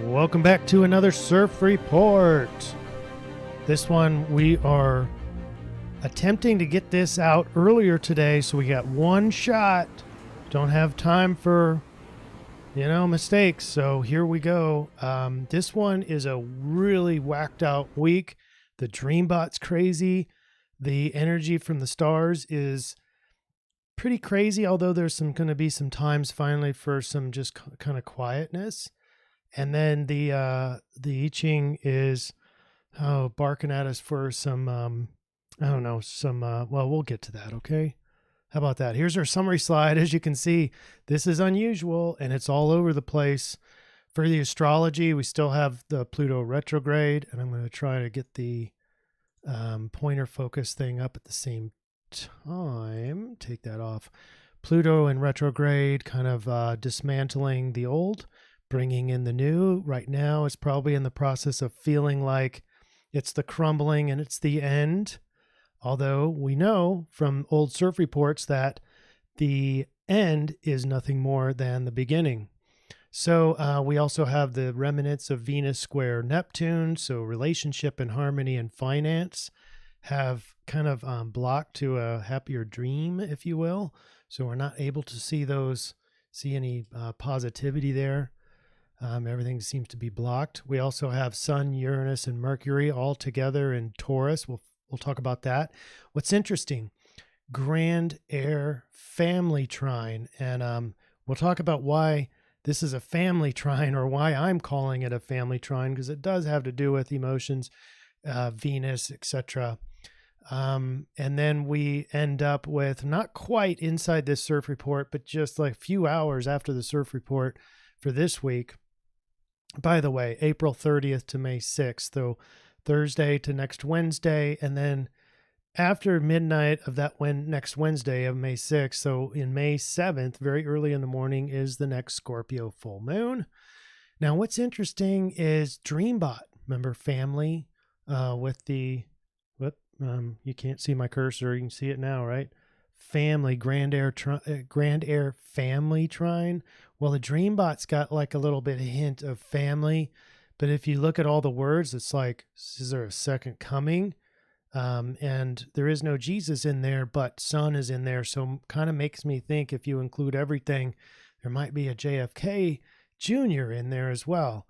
Welcome back to another CIRF report. This one we are attempting to get this out earlier today, so we got one shot. Don't have time for, mistakes. So here we go. This one is a really whacked out week. The Dreambot's crazy. The energy from the stars is pretty crazy, although there's going to be some times finally for some just kind of quietness. And then the I-Ching is barking at us for some, we'll get to that, okay? How about that? Here's our summary slide. As you can see, this is unusual, and it's all over the place. For the astrology, we still have the Pluto retrograde, and I'm going to try to get the pointer focus thing up at the same time. Take that off. Pluto in retrograde, kind of dismantling the old, bringing in the new. Right now, it's probably in the process of feeling like it's the crumbling and it's the end. Although we know from old CIRF reports that the end is nothing more than the beginning. So we also have the remnants of Venus square Neptune. So relationship and harmony and finance have kind of blocked to a happier dream, if you will. So we're not able to see any positivity there. Everything seems to be blocked. We also have Sun, Uranus, and Mercury all together in Taurus. We'll talk about that. What's interesting, Grand Air family trine. And we'll talk about why this is a family trine, or why I'm calling it a family trine, because it does have to do with emotions, Venus, etc. And then we end up with, not quite inside this CIRF report, but just like a few hours after the CIRF report for this week. By the way, April 30th to May 6th, so Thursday to next Wednesday, and then after midnight of that next Wednesday of May 6th, so in May 7th, very early in the morning, is the next Scorpio full moon. Now, what's interesting is Dreambot. Remember family with the, you can't see my cursor. You can see it now, right? Family, Grand Air family trine. Well, the Dreambot's got like a little bit of hint of family, but if you look at all the words, it's like, is there a second coming? And there is no Jesus in there, but Sun is in there. So kind of makes me think, if you include everything, there might be a JFK Jr. in there as well.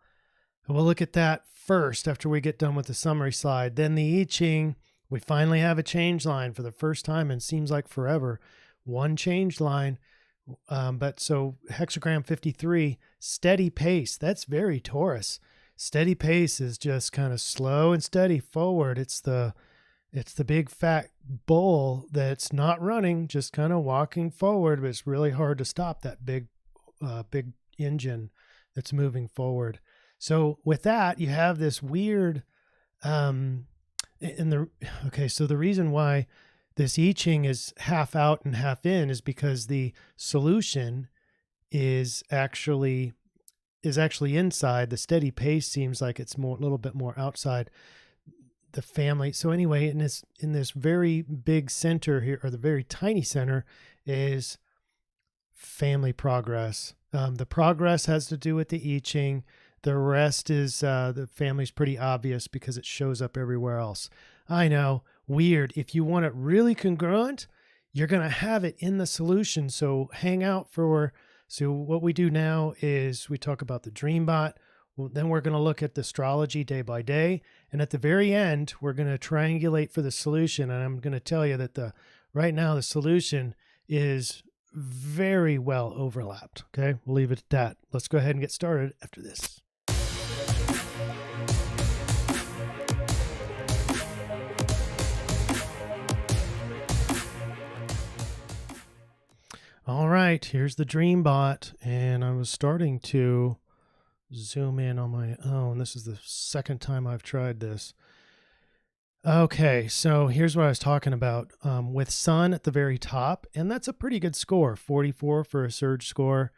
And we'll look at that first after we get done with the summary slide. Then the I-Ching, we finally have a change line for the first time, and seems like forever. One change line. But so hexagram 53, steady pace. That's very Taurus. Steady pace is just kind of slow and steady forward. It's the big fat bull that's not running, just kind of walking forward, but it's really hard to stop that big engine that's moving forward. So with that, you have this weird, so the reason why this I-Ching is half out and half in is because the solution is actually inside. The steady pace seems like it's a little bit more outside the family. So anyway, in this very big center here, or the very tiny center, is family progress. The progress has to do with the I-Ching. The rest is the family's pretty obvious because it shows up everywhere else. I know, weird. If you want it really congruent, you're going to have it in the solution. So hang out so what we do now is we talk about the Dreambot. Then we're going to look at the astrology day by day. And at the very end, we're going to triangulate for the solution. And I'm going to tell you that right now the solution is very well overlapped. Okay, we'll leave it at that. Let's go ahead and get started after this. All right, here's the Dreambot, and I was starting to zoom in on my own. This is the second time I've tried this. Okay, so here's what I was talking about with Sun at the very top, and that's a pretty good score, 44 for a surge score.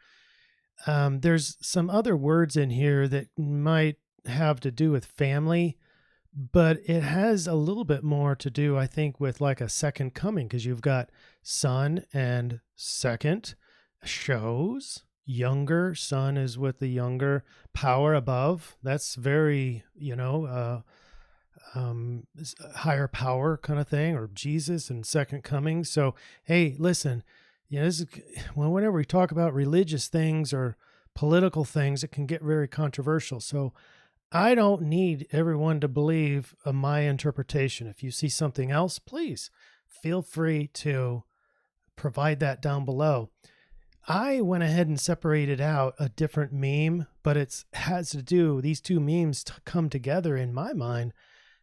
There's some other words in here that might have to do with family, but it has a little bit more to do, I think, with like a second coming, because you've got Sun and second shows younger. Sun is with the younger power above. That's very, higher power kind of thing, or Jesus and second coming. So, hey, listen, this is, whenever we talk about religious things or political things, it can get very controversial. So I don't need everyone to believe my interpretation. If you see something else, please feel free to provide that down below. I went ahead and separated out a different meme, but it has to do, these two memes come together in my mind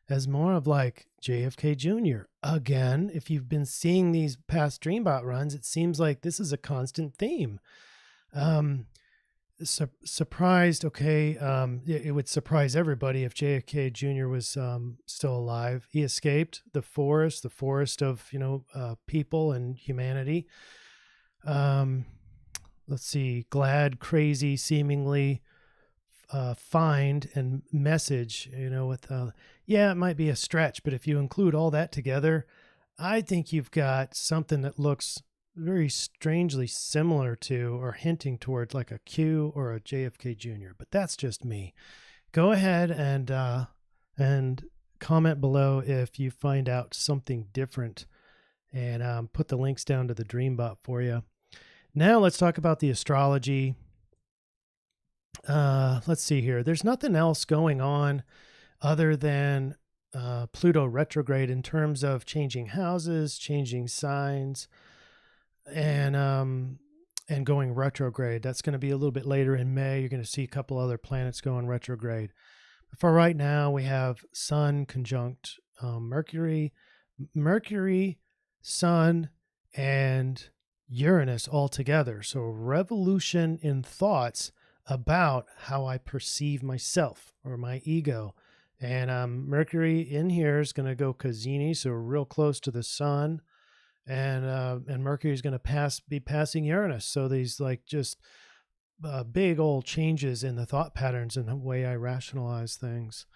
as more of like JFK Jr. Again, if you've been seeing these past Dreambot runs, it seems like this is a constant theme. Surprised, okay, it would surprise everybody if JFK Jr. was still alive. He escaped the forest of, people and humanity. Let's see, glad, crazy, seemingly, find, and message, it might be a stretch, but if you include all that together, I think you've got something that looks very strangely similar to or hinting towards like a Q or a JFK Jr., but that's just me. Go ahead and comment below if you find out something different, and put the links down to the Dreambot for you. Now let's talk about the astrology. Let's see here. There's nothing else going on other than Pluto retrograde in terms of changing houses, changing signs, and going retrograde. That's going to be a little bit later in May. You're going to see a couple other planets going retrograde. But for right now, we have Sun conjunct Mercury, Sun, and Uranus all together. So revolution in thoughts about how I perceive myself or my ego. And Mercury in here is going to go Cazini, so real close to the Sun. And Mercury is going to be passing Uranus. So these like just big old changes in the thought patterns and the way I rationalize things.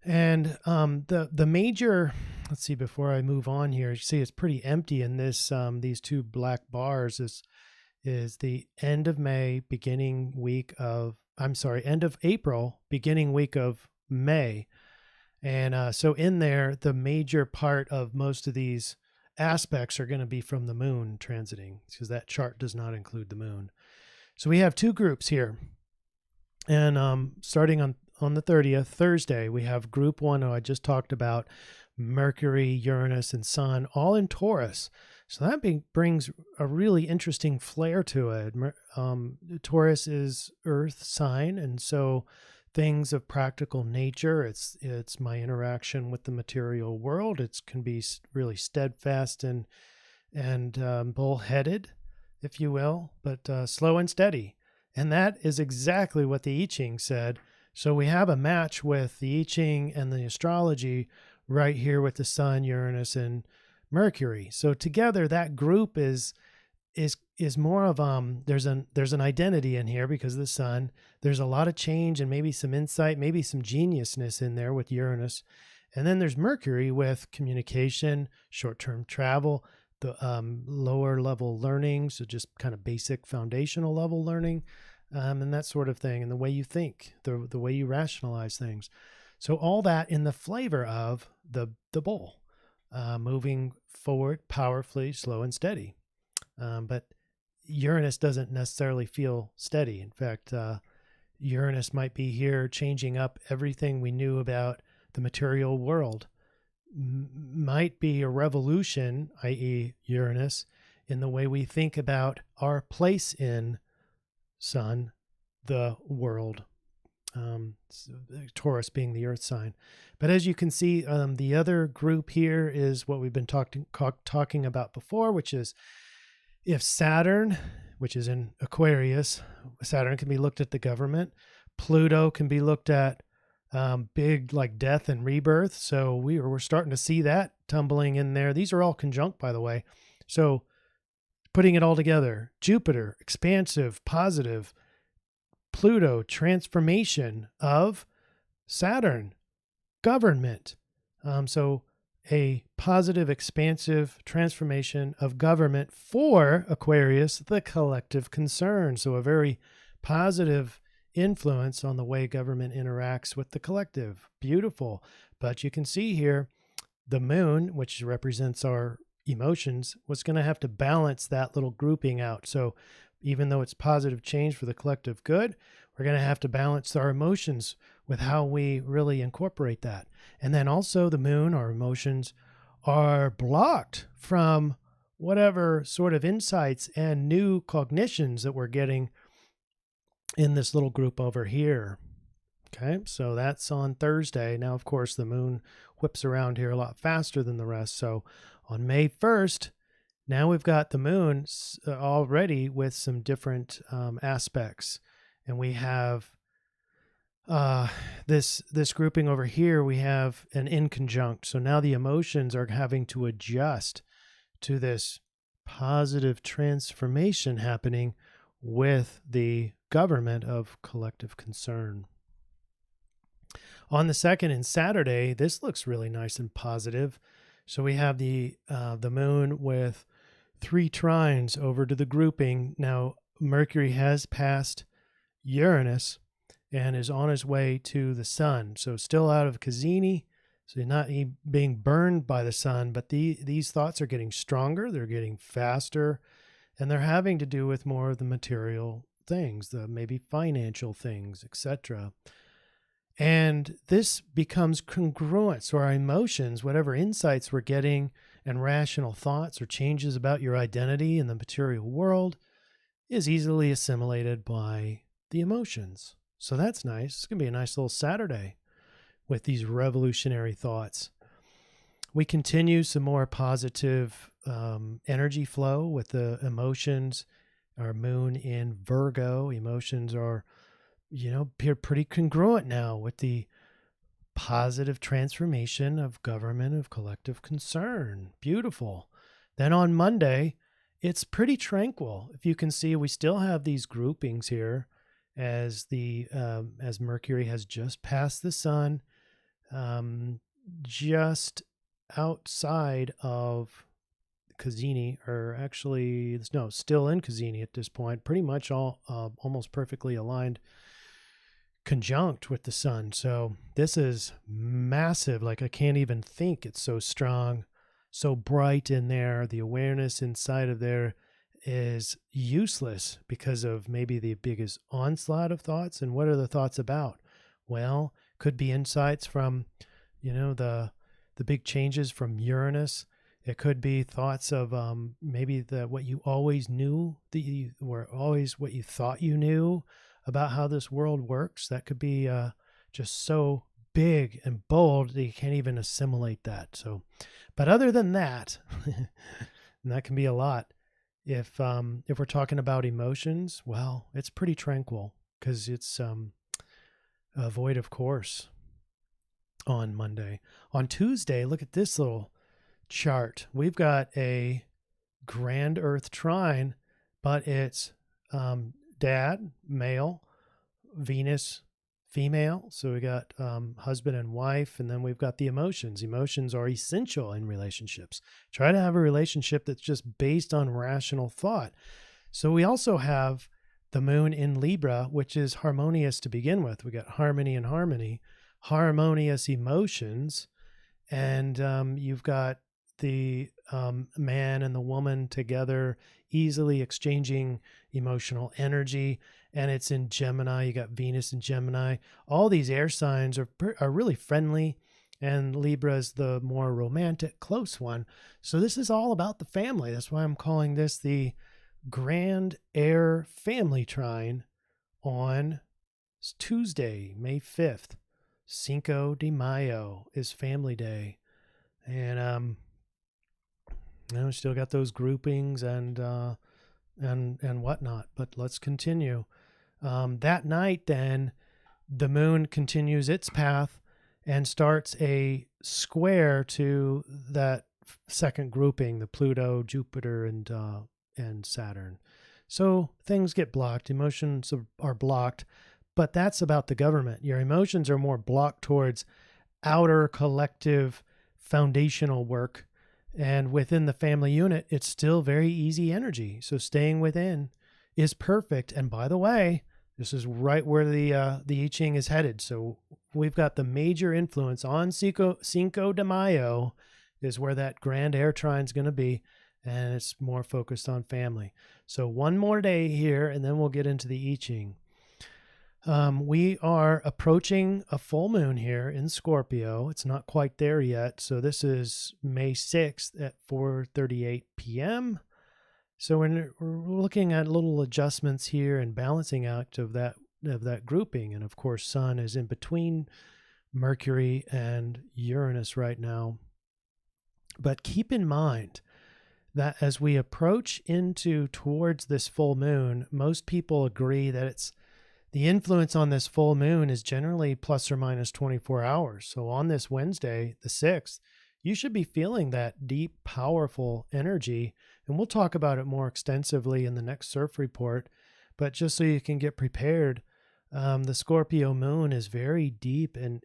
And the major, let's see, before I move on here, you see it's pretty empty in this, these two black bars is the end of May, end of April, beginning week of May. And so in there, the major part of most of these aspects are going to be from the moon transiting, because that chart does not include the moon. So we have two groups here. And starting on the 30th, Thursday, we have group one, who I just talked about, Mercury, Uranus, and Sun, all in Taurus. So that brings a really interesting flair to it. Taurus is Earth sign, and so things of practical nature. It's my interaction with the material world. It can be really steadfast and bullheaded, if you will, but slow and steady. And that is exactly what the I-Ching said. So we have a match with the I-Ching and the astrology right here with the Sun, Uranus, and Mercury. So together, that group is more of there's an identity in here because of the Sun. There's a lot of change and maybe some insight, maybe some geniusness in there with Uranus. And then there's Mercury with communication, short-term travel, the lower level learning, so just kind of basic foundational level learning, and that sort of thing, and the way you think, the way you rationalize things. So all that in the flavor of the bull, moving forward powerfully, slow and steady. But Uranus doesn't necessarily feel steady. In fact, Uranus might be here changing up everything we knew about the material world. Might be a revolution, i.e. Uranus, in the way we think about our place in Sun, the world, Taurus being the earth sign. But as you can see, the other group here is what we've been talking about before, which is if Saturn, which is in Aquarius, Saturn can be looked at the government. Pluto can be looked at big like death and rebirth. So we're starting to see that tumbling in there. These are all conjunct, by the way. So putting it all together, Jupiter, expansive, positive, Pluto, transformation of Saturn, government. a positive, expansive transformation of government for Aquarius, the collective concern. So a very positive influence on the way government interacts with the collective. Beautiful. But you can see here, the moon, which represents our emotions, was going to have to balance that little grouping out. So even though it's positive change for the collective good, we're going to have to balance our emotions with how we really incorporate that. And then also the moon, our emotions, are blocked from whatever sort of insights and new cognitions that we're getting in this little group over here. Okay, so that's on Thursday. Now, of course, the moon whips around here a lot faster than the rest. So on May 1st, now we've got the moon already with some different aspects. And we have this grouping over here, we have an inconjunct. So now the emotions are having to adjust to this positive transformation happening with the government of collective concern. On the 2nd and Saturday, this looks really nice and positive. So we have the moon with 3 trines over to the grouping. Now, Mercury has passed Uranus and is on his way to the sun. So still out of Cassini. So you're not being burned by the sun, but these thoughts are getting stronger. They're getting faster, and they're having to do with more of the material things, the maybe financial things, etc. And this becomes congruent. So our emotions, whatever insights we're getting and rational thoughts or changes about your identity in the material world, is easily assimilated by the emotions. So that's nice. It's going to be a nice little Saturday with these revolutionary thoughts. We continue some more positive energy flow with the emotions. Our moon in Virgo, emotions are appear pretty congruent now with the positive transformation of government of collective concern. Beautiful. Then on Monday, it's pretty tranquil. If you can see, we still have these groupings here as as Mercury has just passed the sun, just outside of Cassini, or actually, no, still in Cassini at this point, pretty much all almost perfectly aligned, conjunct with the sun. So this is massive. Like, I can't even think. It's so strong, so bright in there. The awareness inside of there is useless because of maybe the biggest onslaught of thoughts. And what are the thoughts about? Well, could be insights from, the big changes from Uranus. It could be thoughts of maybe what you always knew, that you were always what you thought you knew about how this world works. That could be just so big and bold that you can't even assimilate that. So, but other than that, and that can be a lot. If we're talking about emotions, well, it's pretty tranquil because it's void of course on Monday. On Tuesday, look at this little chart. We've got a grand Earth trine, but it's Dad, male, Venus, female. So we got husband and wife, and then we've got the emotions. Emotions are essential in relationships. Try to have a relationship that's just based on rational thought. So we also have the moon in Libra, which is harmonious to begin with. We got harmony and harmony, harmonious emotions, and you've got the man and the woman together, easily exchanging emotional energy. And it's in Gemini. You got Venus in Gemini. All these air signs are really friendly, and Libra is the more romantic, close one. So this is all about the family. That's why I'm calling this the Grand Air Family Trine on Tuesday, May 5th. Cinco de Mayo is Family Day. And we still got those groupings and whatnot, but let's continue. That night, then, the moon continues its path and starts a square to that second grouping, the Pluto, Jupiter, and Saturn. So things get blocked. Emotions are blocked, but that's about the government. Your emotions are more blocked towards outer collective foundational work. And within the family unit, it's still very easy energy. So staying within is perfect. And by the way, this is right where the I-Ching is headed. So we've got the major influence on Cinco de Mayo is where that grand air trine is going to be. And it's more focused on family. So one more day here, and then we'll get into the I-Ching. We are approaching a full moon here in Scorpio. It's not quite there yet. So this is May 6th at 4:38 p.m. So we're looking at little adjustments here and balancing out of that grouping. And of course, Sun is in between Mercury and Uranus right now. But keep in mind that as we approach towards this full moon, most people agree that the influence on this full moon is generally plus or minus 24 hours. So on this Wednesday, the 6th, you should be feeling that deep, powerful energy. And we'll talk about it more extensively in the next CIRF report. But just so you can get prepared, the Scorpio moon is very deep and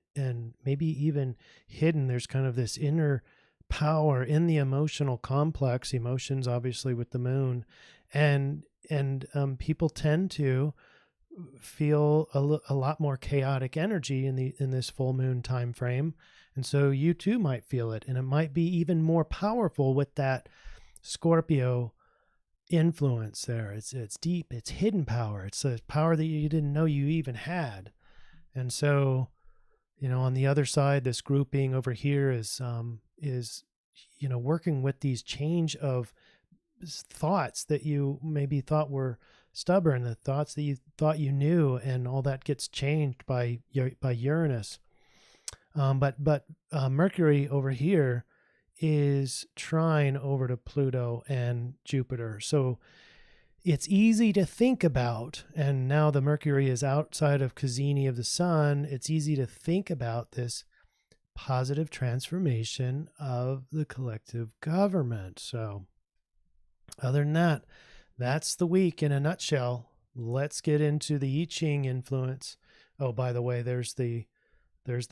maybe even hidden. There's kind of this inner power in the emotional complex, emotions obviously with the moon. And people tend to feel a lot more chaotic energy in this full moon time frame, and so you too might feel it, and it might be even more powerful with that Scorpio influence there. It's deep, it's hidden power, it's a power that you didn't know you even had. And so, on the other side, this grouping over here is working with these change of thoughts that you maybe thought were stubborn, the thoughts that you thought you knew, and all that gets changed by Uranus. But Mercury over here is trine over to Pluto and Jupiter. So it's easy to think about, and now the Mercury is outside of Cassini of the Sun, it's easy to think about this positive transformation of the collective government. So other than that, that's the week in a nutshell. Let's get into the I-Ching influence. Oh, by the way, there's the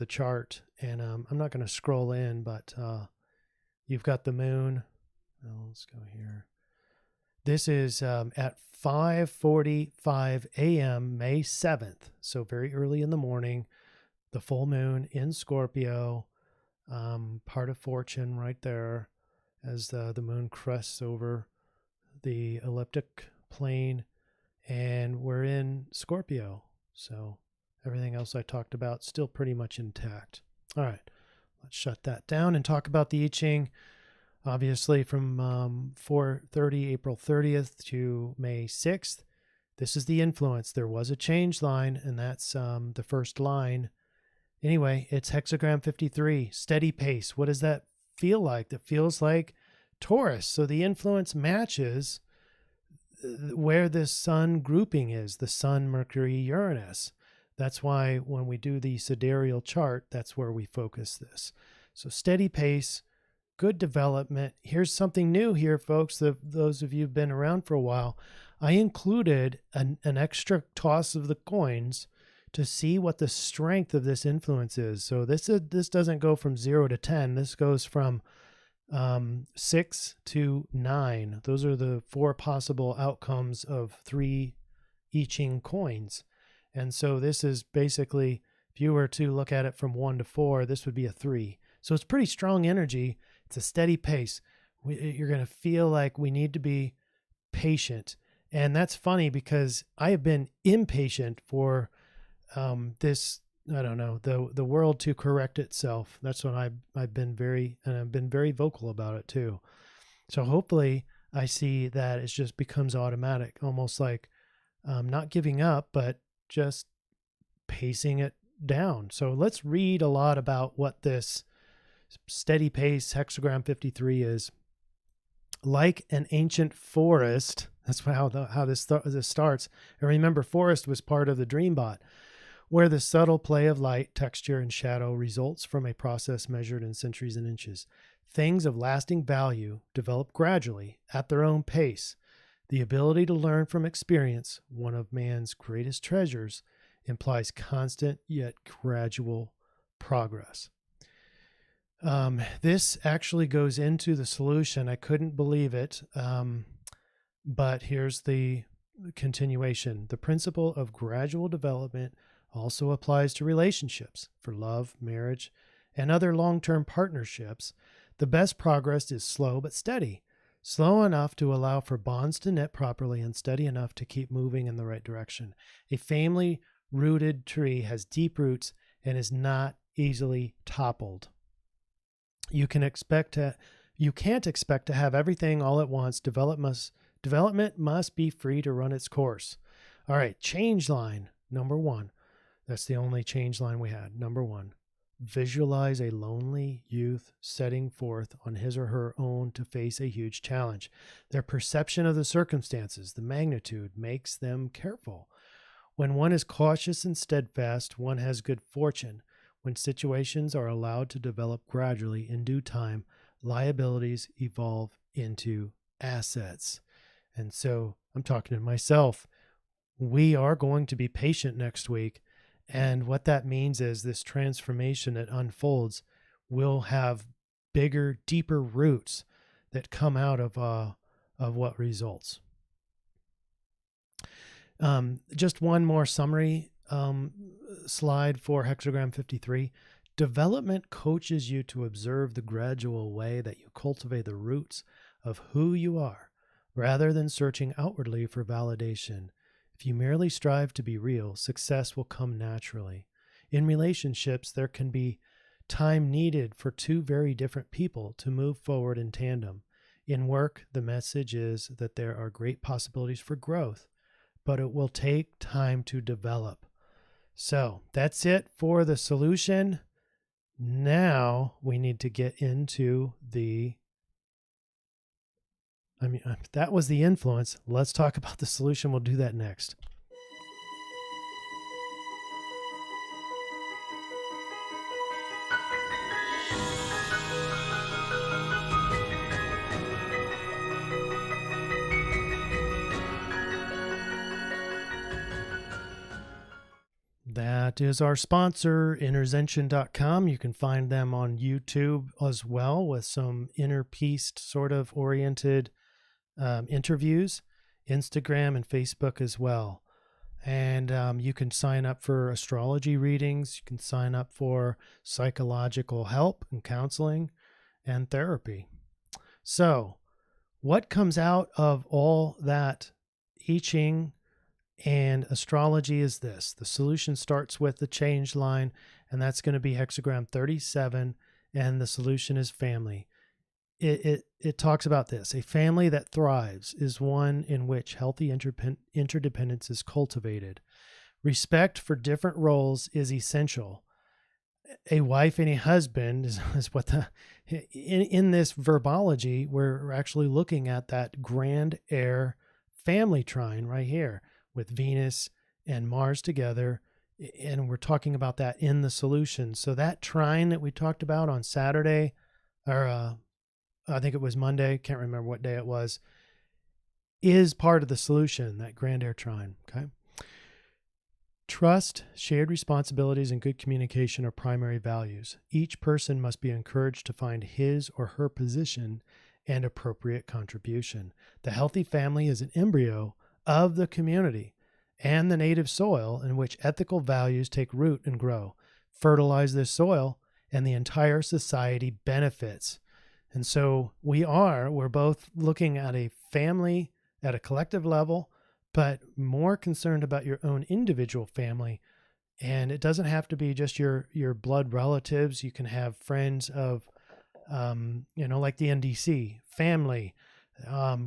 chart, and I'm not going to scroll in, but you've got the moon. Oh, let's go here. This is at 5:45 a.m. May 7th, so very early in the morning. The full moon in Scorpio, part of fortune right there, as the moon crests over the elliptic plane, and we're in Scorpio. So everything else I talked about still pretty much intact. All right, let's shut that down and talk about the I-Ching. Obviously from 4:30 April 30th to May 6th, this is the influence. There was a change line, and that's the first line. Anyway, it's hexagram 53, steady pace. What does that feel like? That feels like Taurus. So the influence matches where this Sun grouping is, the Sun, Mercury, Uranus. That's why when we do the sidereal chart, that's where we focus this. So steady pace, good development. Here's something new here, folks. Those of you who've been around for a while, I included an extra toss of the coins to see what the strength of this influence is. So this doesn't go from 0 to 10. This goes from 6 to 9. Those are the 4 possible outcomes of 3 I-Ching coins. And so this is basically, if you were to look at it from 1 to 4, this would be a 3. So it's pretty strong energy. It's a steady pace. You're going to feel like we need to be patient. And that's funny because I have been impatient for this, I don't know, the world to correct itself. That's what I've been very vocal about it too. So hopefully I see that it just becomes automatic, almost like not giving up, but just pacing it down. So let's read a lot about what this steady pace hexagram 53 is. Like an ancient forest, that's how this starts. And remember, forest was part of the Dreambot, where the subtle play of light, texture, and shadow results from a process measured in centuries and inches. Things of lasting value develop gradually at their own pace. The ability to learn from experience, one of man's greatest treasures, implies constant yet gradual progress. This actually goes into the solution. I couldn't believe it. But here's the continuation. The principle of gradual development also applies to relationships for love, marriage, and other long-term partnerships. The best progress is slow but steady, slow enough to allow for bonds to knit properly and steady enough to keep moving in the right direction. A family-rooted tree has deep roots and is not easily toppled. You can't expect to have everything all at once. Development must be free to run its course. All right, change line number 1. That's the only change line we had. Number 1, visualize a lonely youth setting forth on his or her own to face a huge challenge. Their perception of the circumstances, the magnitude, makes them careful. When one is cautious and steadfast, one has good fortune. When situations are allowed to develop gradually in due time, liabilities evolve into assets. And so I'm talking to myself. We are going to be patient next week. And what that means is this transformation that unfolds will have bigger, deeper roots that come out of what results. Just one more summary slide for hexagram 53. Development coaches you to observe the gradual way that you cultivate the roots of who you are, rather than searching outwardly for validation. If you merely strive to be real, success will come naturally. In relationships, there can be time needed for two very different people to move forward in tandem. In work, the message is that there are great possibilities for growth, but it will take time to develop. So that's it for the solution. Now we need to get into that was the influence. Let's talk about the solution. We'll do that next. That is our sponsor, interzention.com. You can find them on YouTube as well with some inner peace sort of oriented interviews, Instagram and Facebook as well. And you can sign up for astrology readings. You can sign up for psychological help and counseling and therapy. So what comes out of all that I-Ching and astrology is this? The solution starts with the change line, and that's going to be hexagram 37, and the solution is family. It talks about this. A family that thrives is one in which healthy interdependence is cultivated. Respect for different roles is essential. A wife and a husband is what in this verbology, we're actually looking at that grand air family trine right here with Venus and Mars together. And we're talking about that in the solution. So that trine that we talked about on Saturday, or I think it was Monday, can't remember what day it was, is part of the solution, that grand air trine. Okay. Trust, shared responsibilities, and good communication are primary values. Each person must be encouraged to find his or her position and appropriate contribution. The healthy family is an embryo of the community and the native soil in which ethical values take root and grow. Fertilize this soil, and the entire society benefits. And so we're both looking at a family at a collective level, but more concerned about your own individual family. And it doesn't have to be just your blood relatives. You can have friends of, like the NDC family.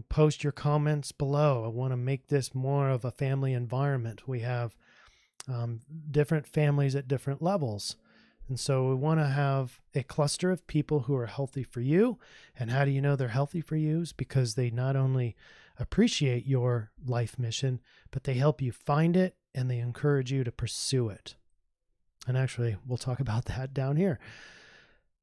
Post your comments below. I want to make this more of a family environment. We have different families at different levels. And so we want to have a cluster of people who are healthy for you. And how do you know they're healthy for you? Is because they not only appreciate your life mission, but they help you find it and they encourage you to pursue it. And actually, we'll talk about that down here.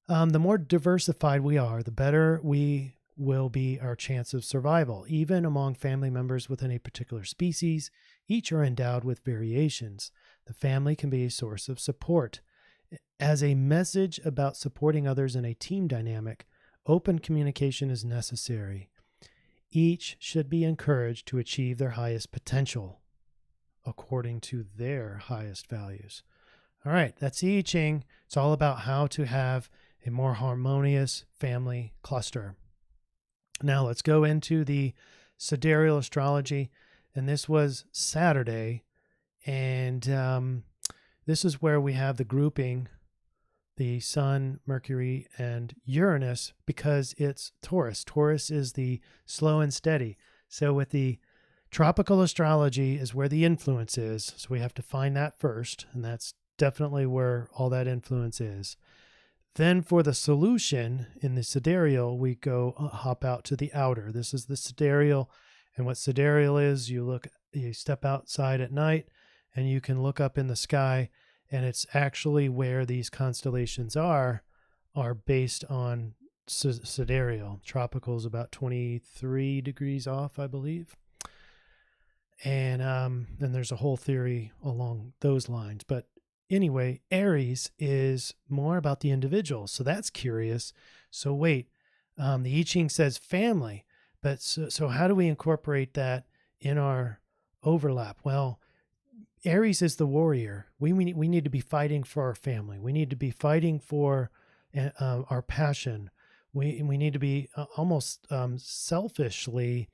The more diversified we are, the better we will be our chance of survival. Even among family members within a particular species, each are endowed with variations. The family can be a source of support. As a message about supporting others in a team dynamic, open communication is necessary. Each should be encouraged to achieve their highest potential according to their highest values. All right, that's the I-Ching. It's all about how to have a more harmonious family cluster. Now let's go into the Sidereal Astrology, and this was Saturday, and this is where we have the grouping, the Sun, Mercury, and Uranus, because it's Taurus. Taurus is the slow and steady. So with the Tropical Astrology is where the influence is, so we have to find that first, and that's definitely where all that influence is. Then for the solution in the sidereal, we go hop out to the outer. This is the sidereal, and what sidereal is, you step outside at night and you can look up in the sky, and it's actually where these constellations are based on sidereal. Tropical is about 23 degrees off, I believe. And then there's a whole theory along those lines. But anyway, Aries is more about the individual. So that's curious. So wait, the I-Ching says family, but so how do we incorporate that in our overlap? Well, Aries is the warrior. We need to be fighting for our family. We need to be fighting for our passion. We need to be almost selfishly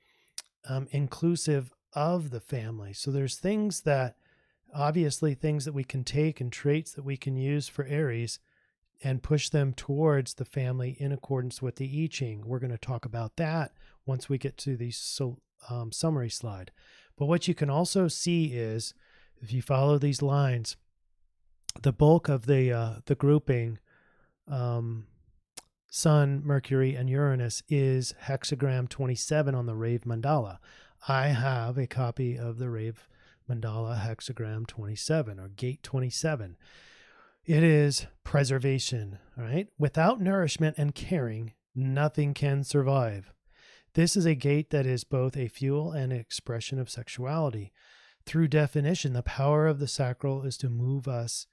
inclusive of the family. So there's things that we can take and traits that we can use for Aries and push them towards the family in accordance with the I-Ching. We're going to talk about that once we get to the summary slide. But what you can also see is, if you follow these lines, the bulk of the grouping, Sun, Mercury, and Uranus, is hexagram 27 on the Rave Mandala. I have a copy of the Rave Mandala hexagram 27, or gate 27. It is preservation, all right? Without nourishment and caring, nothing can survive. This is a gate that is both a fuel and an expression of sexuality. Through definition, the power of the sacral is to move us,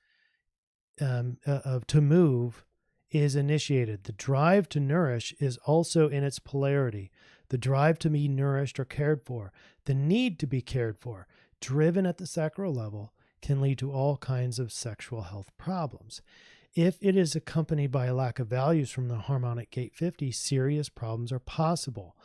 to move is initiated. The drive to nourish is also in its polarity. The drive to be nourished or cared for, the need to be cared for, driven at the sacral level, can lead to all kinds of sexual health problems. If it is accompanied by a lack of values from the harmonic gate 50, serious problems are possible.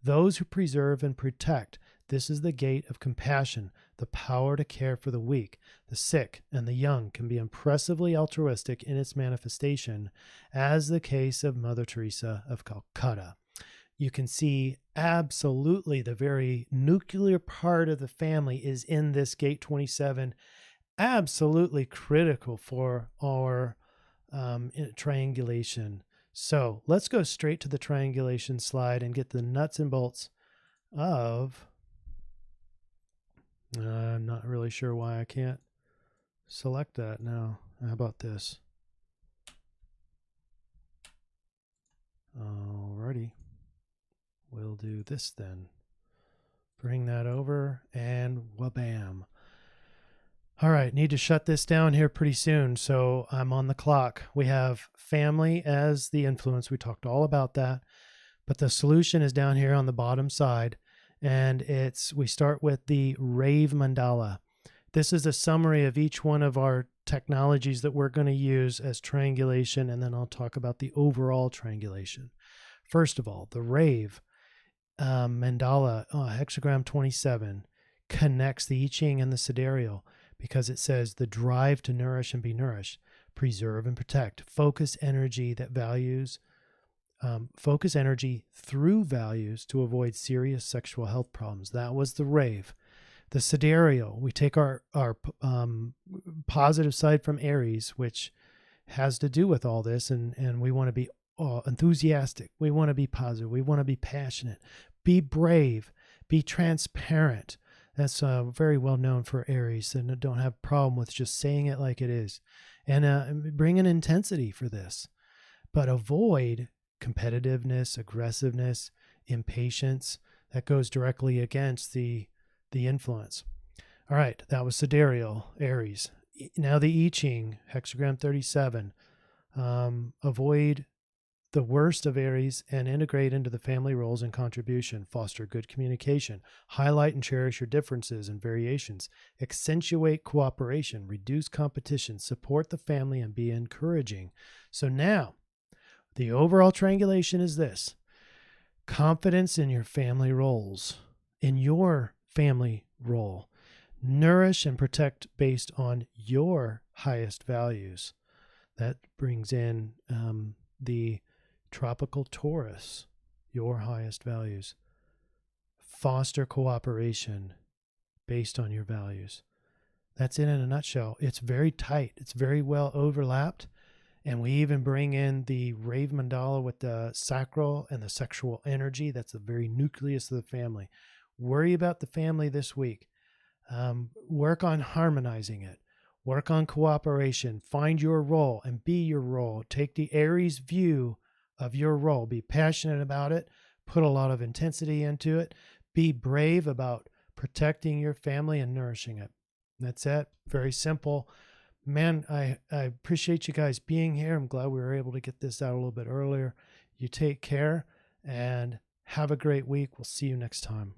Those who preserve and protect, this is the gate of compassion, the power to care for the weak, the sick, and the young, can be impressively altruistic in its manifestation, as the case of Mother Teresa of Calcutta. You can see absolutely the very nuclear part of the family is in this gate 27, absolutely critical for our triangulation. So let's go straight to the triangulation slide and get the nuts and bolts of, I'm not really sure why I can't select that now. How about this? Alrighty. We'll do this then. Bring that over, and wha-bam. All right, need to shut this down here pretty soon, so I'm on the clock. We have family as the influence. We talked all about that, but the solution is down here on the bottom side, and we start with the Rave Mandala. This is a summary of each one of our technologies that we're going to use as triangulation, and then I'll talk about the overall triangulation. First of all, the Rave Mandala, hexagram 27, connects the I-Ching and the sidereal, because it says the drive to nourish and be nourished, preserve and protect, focus energy through values to avoid serious sexual health problems. That was the Rave. The sidereal, we take our positive side from Aries, which has to do with all this, and we want to be enthusiastic. We want to be positive. We want to be passionate. Be brave. Be transparent. That's very well known for Aries, and don't have a problem with just saying it like it is. And bring an intensity for this. But avoid competitiveness, aggressiveness, impatience. That goes directly against the influence. All right, that was sidereal, Aries. Now the I-Ching, hexagram 37. Avoid the worst of Aries and integrate into the family roles and contribution. Foster good communication. Highlight and cherish your differences and variations. Accentuate cooperation. Reduce competition. Support the family and be encouraging. So now, the overall triangulation is this. Confidence in your family roles, in your family role. Nourish and protect based on your highest values. That brings in the Tropical Taurus, your highest values. Foster cooperation based on your values. That's it in a nutshell. It's very tight. It's very well overlapped. And we even bring in the rave mandala with the sacral and the sexual energy. That's the very nucleus of the family. Worry about the family this week. Work on harmonizing it. Work on cooperation. Find your role and be your role. Take the Aries view of your role. Be passionate about it. Put a lot of intensity into it. Be brave about protecting your family and nourishing it. That's it. Very simple. Man, I appreciate you guys being here. I'm glad we were able to get this out a little bit earlier. You take care and have a great week. We'll see you next time.